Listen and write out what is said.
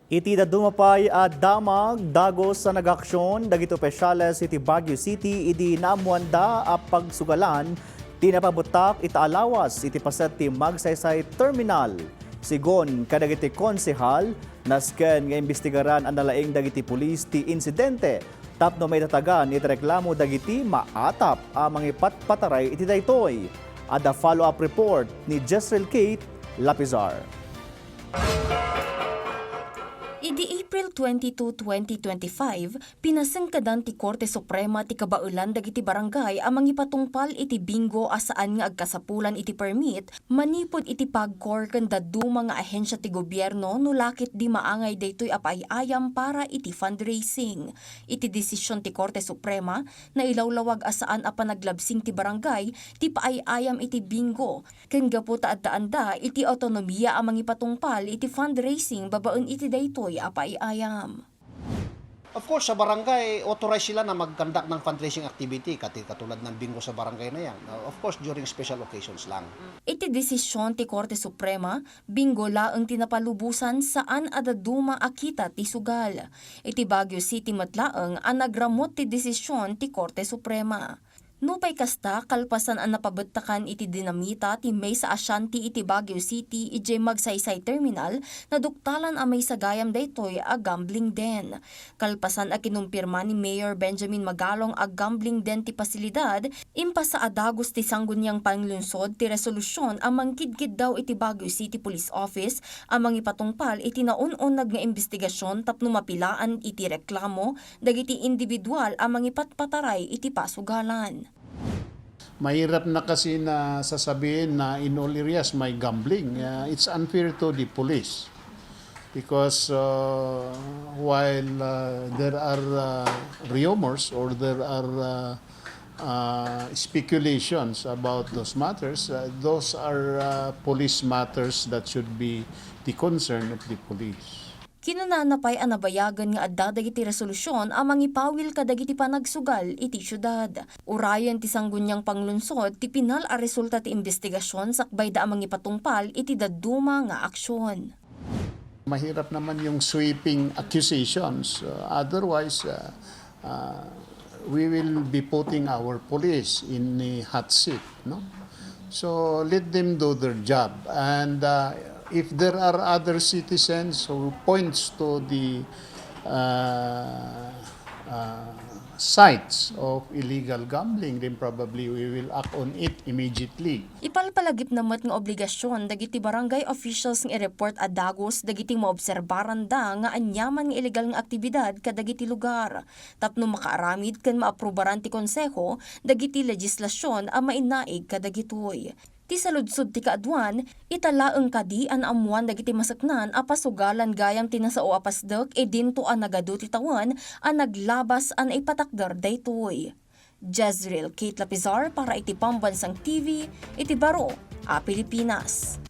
Iti dumapay at damag dagos sa nagaksyon dagiti opisyales iti Baguio City idi namuanda a pagsugalan tinapabutak ita alawas iti paset ti Magsaysay Terminal. Sigon kadagiti konsehal nasken nga imbestigaran ang nalaing dagiti pulis ti insidente tapno may tatagan iti reklamo dagiti maatap amang ipatpataray iti daytoy. Ada follow-up report ni Jezryl Khate Lapizar. Idi April 22, 2025, pinasangkadan ti Korte Suprema ti kabaulan dagiti barangay amang ipatungpal iti bingo asaan nga agkasapulan iti permit manipod iti pagkor ken daddu mga ahensya ti gobyerno no lakit di maangay daytoy apayayam para iti fundraising. Iti desisyon ti Korte Suprema na ilawlawag asaan a panaglabsing ti barangay ti paayayam iti bingo ken gaputa adda iti autonomiya amang ipatungpal iti fundraising babaen iti daytoy apaiayam. Of course, sa barangay, authorized sila na mag-conduct ng fundraising activity, katulad ng bingo sa barangay na yan. Of course, during special occasions lang. Iti desisyon ti Korte Suprema, bingo laeng tinapalubusan saan adaduma akita ti sugal. Iti Baguio City matlaeng ang nagramot ti desisyon ti Korte Suprema. Nupay kasta kalpasan ang napabettakan iti dinamita ti may sa Ashanti iti Baguio City iti Magsaysay Terminal na duktalan ang may sagayam daytoy a gambling den. Kalpasan a kinumpirma ni Mayor Benjamin Magalong a gambling den ti pasilidad, impas sa adagos ti Sangguniang Panlungsod ti resolusyon ang mangkidkid daw iti Baguio City Police Office amang ipatungpal iti naun-unag nga imbestigasyon tapno mapilaan iti reklamo dagiti individual amang ipatpataray iti pasugalan. Mahirap na kasi na sasabihin na in all areas may gambling. It's unfair to the police because while there are rumors or there are speculations about those matters, those are police matters that should be the concern of the police. Kinunanapay ang nabayagan nga adda dagiti resolusyon amang ipawil kadagiti panagsugal iti syudad. Urayan ti Sangguniang Panlungsod ti pinal a resulta ti imbestigasyon sakbay da amang ipatungpal iti dadduma nga aksyon. Mahirap naman yung sweeping accusations. Otherwise, we will be putting our police in a hot seat, no? So let them do their job. And if there are other citizens who points to the sites of illegal gambling, then probably we will act on it immediately. Ipalpalagip namat nga obligasyon dagiti barangay officials nga i-report adagos dagiti maobserbaran da nga anyaman nga illegal nga aktibidad kadagiti lugar. Tapno makaaramid ken maaprubaran ti konseho dagiti legislasyon a mainaig kadagitoy. Ti saludsod ti kaadwan, italaeng kadi an amuan dagiti masaknan a pasugalan gayam tinasao a pasdek dinto an nagadu ti tawan a naglabas an ipatakder daytoy. Jezryl Khate Lapizar para iti Pambansang TV, iti Baro, Pilipinas.